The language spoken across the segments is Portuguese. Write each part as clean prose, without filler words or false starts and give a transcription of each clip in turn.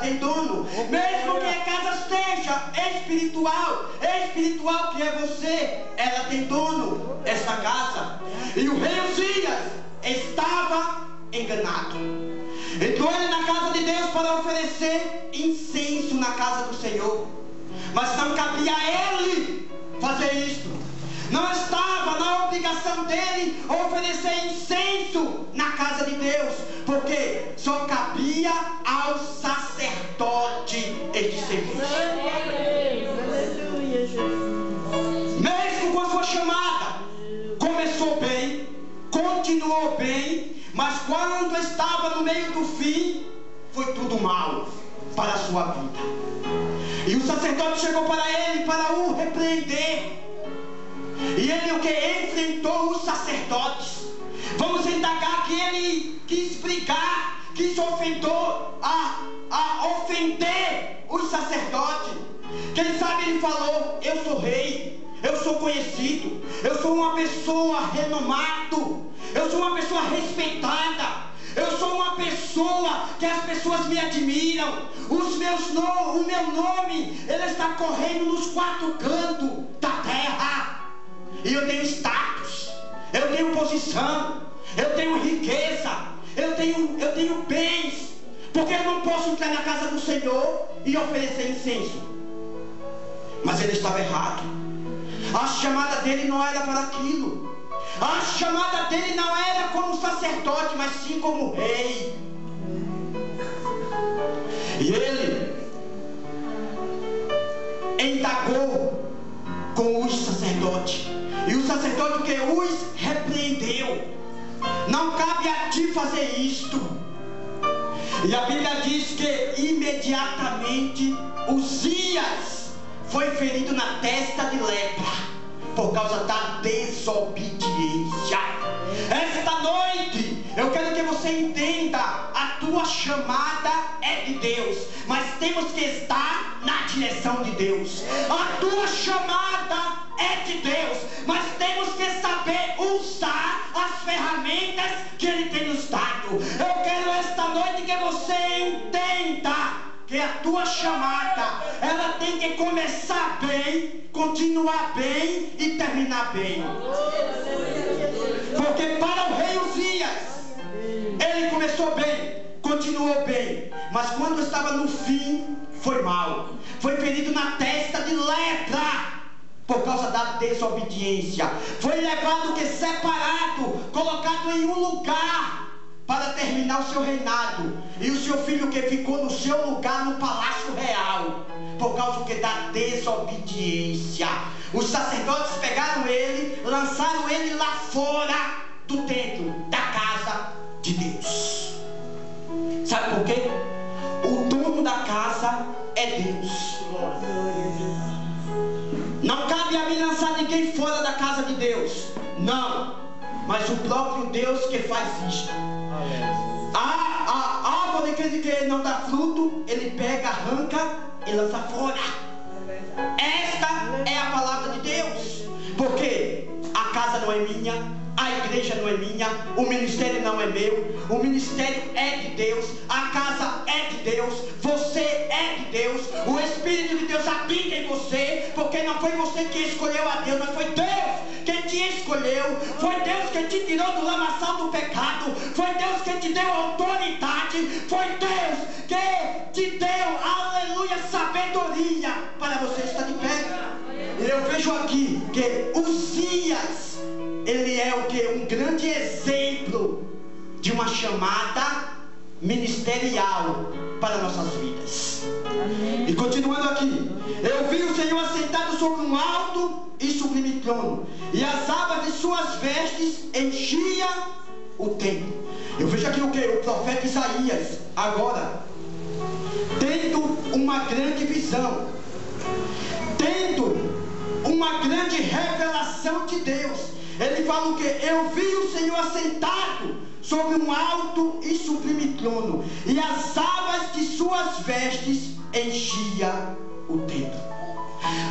tem dono. Mesmo que a casa seja espiritual que é você, ela tem dono, essa casa. E o rei Uzias estava enganado. Entrou ele na casa de Deus para oferecer incenso na casa do Senhor, mas não cabia a ele fazer isto. Não estava na obrigação dele oferecer incenso na casa de Deus, porque só cabia ao sacerdote este serviço. Aleluia, Jesus. Mesmo com a sua chamada, começou bem, continuou bem, mas quando estava no meio do fim, foi tudo mal para a sua vida. E o sacerdote chegou para ele para o repreender. E ele o que? Enfrentou os sacerdotes. Vamos indagar que ele quis brigar, quis ofender os sacerdotes. Quem sabe ele falou: eu sou rei, eu sou conhecido, eu sou uma pessoa renomada, eu sou uma pessoa respeitada, eu sou uma pessoa que as pessoas me admiram. O meu nome, ele está correndo nos 4 cantos da terra. E eu tenho status, eu tenho posição, eu tenho riqueza, eu tenho bens. Porque eu não posso entrar na casa do Senhor e oferecer incenso. Mas ele estava errado. A chamada dele não era para aquilo. A chamada dele não era como sacerdote, mas sim como rei. E ele indagou com os sacerdotes. E o sacerdote que os repreendeu: não cabe a ti fazer isto. E a Bíblia diz que imediatamente Uzias foi ferido na testa de lepra por causa da desobediência. Esta noite eu quero que você entenda: a tua chamada é de Deus, mas temos que estar na direção de Deus. A tua chamada é de Deus, mas temos que saber usar as ferramentas que Ele tem nos dado. Eu quero esta noite que você entenda que a tua chamada, ela tem que começar bem, continuar bem e terminar bem. Porque para o rei Uzias, ele começou bem, continuou bem, mas quando estava no fim, foi mal. Foi ferido na testa de lepra por causa da desobediência. Foi levado que separado, colocado em um lugar para terminar o seu reinado. E o seu filho que ficou no seu lugar no palácio real, por causa que da desobediência. Os sacerdotes pegaram ele, lançaram ele lá fora do templo, da casa de Deus. Sabe por quê? O dono da casa é Deus. Não cabe a mim lançar ninguém fora da casa de Deus, não, mas o próprio Deus que faz isto. A árvore que não dá fruto, ele pega, arranca e lança fora. Esta é a palavra de Deus. Porque a casa não é minha, a igreja não é minha, o ministério não é meu, o ministério é de Deus, a casa é de Deus, você é de Deus, o Espírito de Deus habita em você, porque não foi você que escolheu a Deus, mas foi Deus que te escolheu, foi Deus que te tirou do lamaçal do pecado, foi Deus que te deu autoridade, foi Deus que te deu, aleluia, sabedoria para você estar de pé. Eu vejo aqui que Uzias, ele é o que? Um grande exemplo de uma chamada ministerial para nossas vidas. Amém. E continuando aqui, eu vi o Senhor assentado sobre um alto e sublime trono, e as abas de suas vestes enchia o templo. Eu vejo aqui o que? O profeta Isaías, agora, tendo uma grande visão, tendo uma grande revelação de Deus. Ele fala o que? Eu vi o Senhor assentado sobre um alto e sublime trono, e as abas de suas vestes enchia o templo.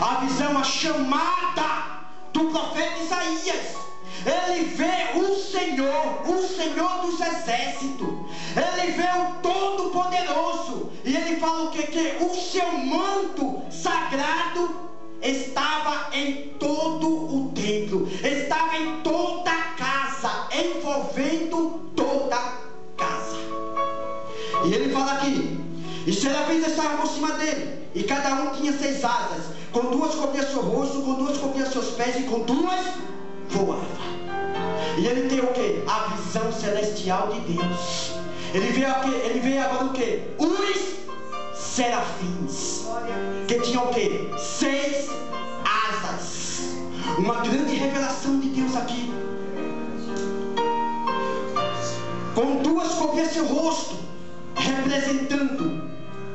A visão, a chamada do profeta Isaías. ele vê o Senhor dos exércitos, ele vê o Todo-Poderoso, e ele fala o que? Que o seu manto sagrado estava em todo o templo, estava em toda a casa, envolvendo toda a casa. E ele fala aqui: e serafins estavam por cima dele, e cada um tinha 6 asas, com 2 cobria seu rosto, com 2 cobria seus pés, e com 2 voava. E ele tem o que? A visão celestial de Deus. Ele vê agora o que? Os serafins, que tinham o que? 6 asas. Uma grande revelação de Deus aqui. Com 2 cobria seu rosto, representando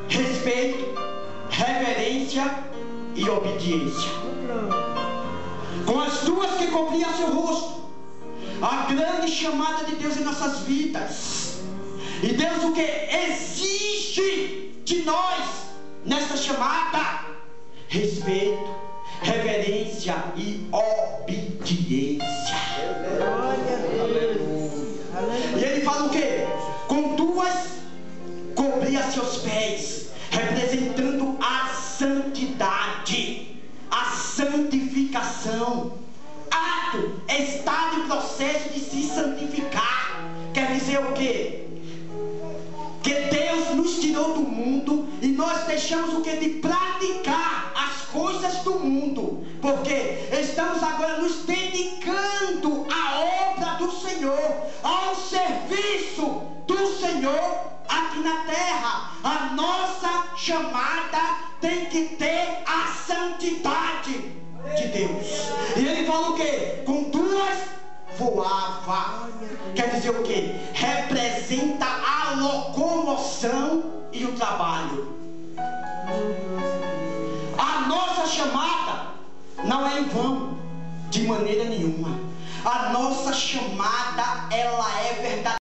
respeito, reverência e obediência. Com as 2 que cobriam seu rosto, a grande chamada de Deus em nossas vidas. E Deus o que? Exige de nós nesta chamada: respeito, reverência e obediência. E ele fala o que? Com 2 cobria seus pés, representando a santidade, a santificação. Ato, estado e processo de se santificar. Quer dizer o quê? Que Deus nos tirou do mundo e nós deixamos o que? De praticar as coisas do mundo, porque estamos agora nos dedicando à obra do Senhor, ao serviço do Senhor aqui na terra. A nossa chamada tem que ter a santidade de Deus. E ele fala o que? Com 2 voava. Quer dizer o que? Representa a locomoção e o trabalho. A nossa chamada não é em vão, de maneira nenhuma. A nossa chamada, ela é verdadeira.